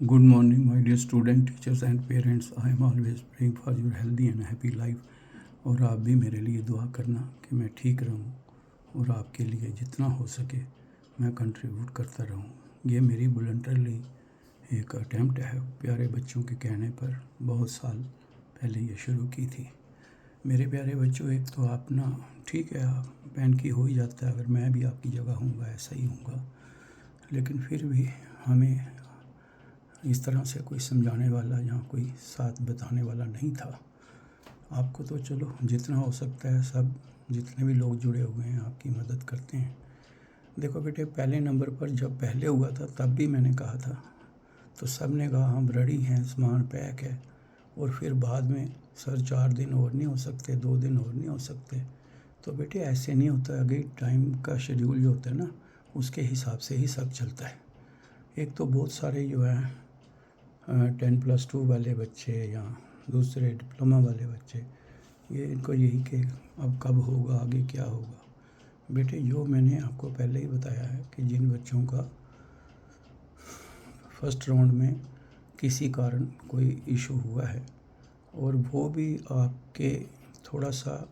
Good morning, my dear student, teachers and parents. I am always praying for your healthy and happy life. और आप भी मेरे लिए दुआ करना कि मैं ठीक रहूं और आपके लिए जितना हो सके मैं कंट्रीब्यूट करता रहूं। ये मेरी वॉलंटरली एक अटैम्प्ट है, प्यारे बच्चों के कहने पर बहुत साल पहले ये शुरू की थी। मेरे प्यारे बच्चों, एक तो आप ना ठीक है, आप पैन की हो ही जाता है, अगर मैं भी आपकी जगह हूँगा ऐसा ही हूँगा, लेकिन फिर भी हमें इस तरह से कोई समझाने वाला या कोई साथ बताने वाला नहीं था। आपको तो चलो जितना हो सकता है, सब जितने भी लोग जुड़े हुए हैं आपकी मदद करते हैं। देखो बेटे, पहले नंबर पर जब पहले हुआ था तब भी मैंने कहा था, तो सब ने कहा हम रेडी हैं, सामान पैक है। और फिर बाद में सर 4 दिन और नहीं हो सकते, 2 दिन और नहीं हो सकते। तो बेटे ऐसे नहीं होता, अगर टाइम का शेड्यूल जो होता है ना, उसके हिसाब से ही सब चलता है। एक तो बहुत सारे जो है 10+2 वाले बच्चे या दूसरे डिप्लोमा वाले बच्चे, ये इनको यही कि अब कब होगा, आगे क्या होगा। बेटे, जो मैंने आपको पहले ही बताया है कि जिन बच्चों का फर्स्ट राउंड में किसी कारण कोई इशू हुआ है और वो भी आपके थोड़ा सा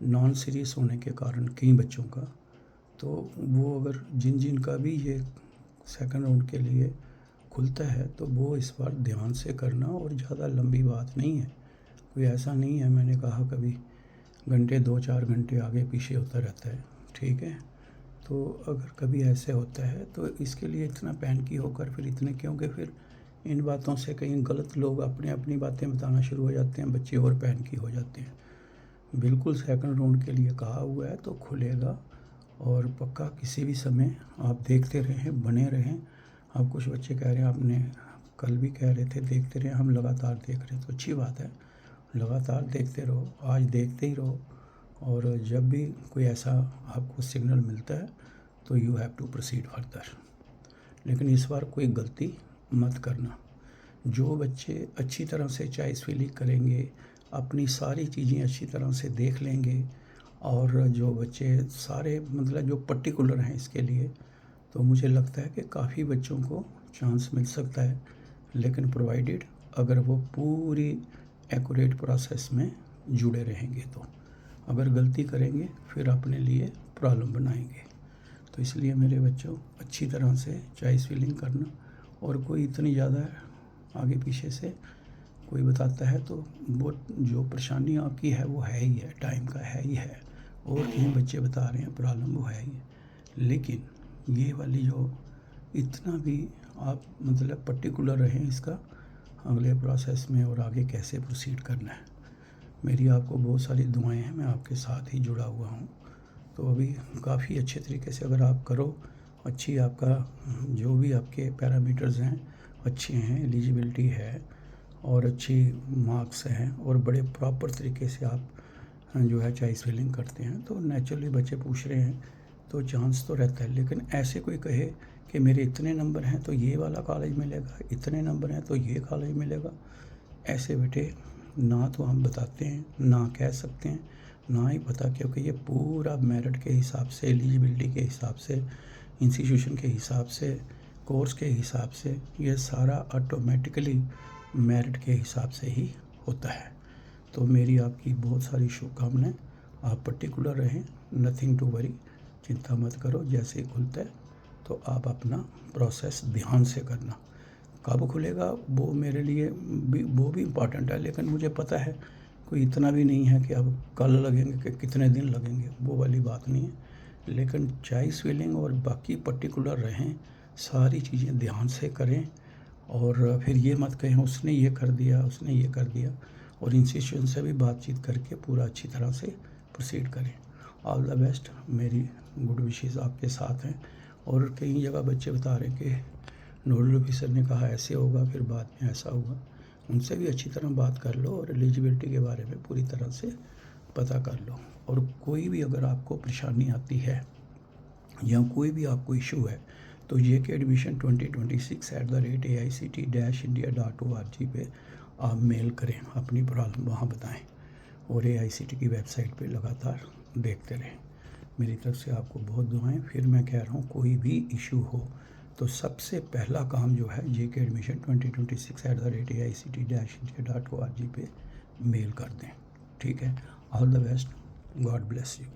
नॉन सीरियस होने के कारण कई बच्चों का, तो वो अगर जिन का भी ये सेकंड राउंड के लिए खुलता है तो वो इस बार ध्यान से करना। और ज़्यादा लंबी बात नहीं है, कोई ऐसा नहीं है, मैंने कहा कभी घंटे 2-4 घंटे आगे पीछे होता रहता है, ठीक है। तो अगर कभी ऐसे होता है तो इसके लिए इतना पैनिक होकर फिर इतने, क्योंकि फिर इन बातों से कई गलत लोग अपनी अपनी बातें बताना शुरू हो जाते हैं, बच्चे और पैनिक हो जाते हैं। बिल्कुल सेकंड राउंड के लिए कहा हुआ है तो खुलेगा, और पक्का किसी भी समय आप देखते रहें, बने रहें। अब कुछ बच्चे कह रहे हैं, आपने कल भी कह रहे थे देखते रहें, हम लगातार देख रहे हैं, तो अच्छी बात है, लगातार देखते रहो, आज देखते ही रहो। और जब भी कोई ऐसा आपको सिग्नल मिलता है तो you have to proceed further. लेकिन इस बार कोई गलती मत करना। जो बच्चे अच्छी तरह से चॉइस फिलिंग करेंगे, अपनी सारी चीज़ें अच्छी तरह से देख लेंगे, और जो बच्चे सारे मतलब जो पर्टिकुलर हैं इसके लिए, तो मुझे लगता है कि काफ़ी बच्चों को चांस मिल सकता है। लेकिन प्रोवाइडेड अगर वो पूरी एक्यूरेट प्रोसेस में जुड़े रहेंगे, तो अगर गलती करेंगे फिर अपने लिए प्रॉब्लम बनाएंगे। तो इसलिए मेरे बच्चों, अच्छी तरह से चॉइस फिलिंग करना, और कोई इतनी ज़्यादा आगे पीछे से कोई बताता है तो वो जो परेशानी आपकी है वो है ही है, टाइम का है ही है, और कहीं बच्चे बता रहे हैं प्रॉब्लम वो है ही है। लेकिन ये वाली जो इतना भी आप मतलब पर्टिकुलर रहें इसका अगले प्रोसेस में और आगे कैसे प्रोसीड करना है। मेरी आपको बहुत सारी दुआएं हैं, मैं आपके साथ ही जुड़ा हुआ हूँ। तो अभी काफ़ी अच्छे तरीके से अगर आप करो, अच्छी आपका जो भी आपके पैरामीटर्स हैं अच्छे हैं, एलिजिबिलिटी है और अच्छी मार्क्स हैं, और बड़े प्रॉपर तरीके से आप जो है चॉइस फिलिंग करते हैं, तो नेचुरली बच्चे पूछ रहे हैं तो चांस तो रहता है। लेकिन ऐसे कोई कहे कि मेरे इतने नंबर हैं तो ये वाला कॉलेज मिलेगा, इतने नंबर हैं तो ये कॉलेज मिलेगा, ऐसे बेटे ना तो हम बताते हैं, ना कह सकते हैं, ना ही पता, क्योंकि ये पूरा मेरिट के हिसाब से, एलिजिबिलिटी के हिसाब से, इंस्टीट्यूशन के हिसाब से, कोर्स के हिसाब से, ये सारा ऑटोमेटिकली मेरिट के हिसाब से ही होता है। तो मेरी आपकी बहुत सारी शुभकामनाएं। आप पर्टिकुलर रहें, नथिंग टू वरी, चिंता मत करो, जैसे ही खुलता है तो आप अपना प्रोसेस ध्यान से करना। कब खुलेगा वो मेरे लिए वो भी इम्पॉर्टेंट है, लेकिन मुझे पता है कोई इतना भी नहीं है कि अब कल लगेंगे कि कितने दिन लगेंगे, वो वाली बात नहीं है। लेकिन चॉइस फिलिंग और बाकी पर्टिकुलर रहें, सारी चीज़ें ध्यान से करें, और फिर ये मत कहें उसने ये कर दिया, उसने ये कर दिया, और इंस्टीट्यूशन से भी बातचीत करके पूरा अच्छी तरह से प्रोसीड करें। ऑल द बेस्ट, मेरी गुड विशेज़ आपके साथ हैं। और कई जगह बच्चे बता रहे हैं कि नोडल ऑफिसर ने कहा ऐसे होगा, फिर बाद में ऐसा हुआ, उनसे भी अच्छी तरह बात कर लो और एलिजिबिलिटी के बारे में पूरी तरह से पता कर लो। और कोई भी अगर आपको परेशानी आती है या कोई भी आपको इशू है तो JK Admission 2026@AICT-India.org पे आप मेल करें, अपनी प्रॉब्लम वहाँ बताएं, और AICT की वेबसाइट पे लगातार देखते रहें। मेरी तरफ से आपको बहुत दुआएं। फिर मैं कह रहा हूँ, कोई भी इशू हो तो सबसे पहला काम जो है JK Admission 2026@aict-india.org पे मेल कर दें। ठीक है, all the best, God bless you.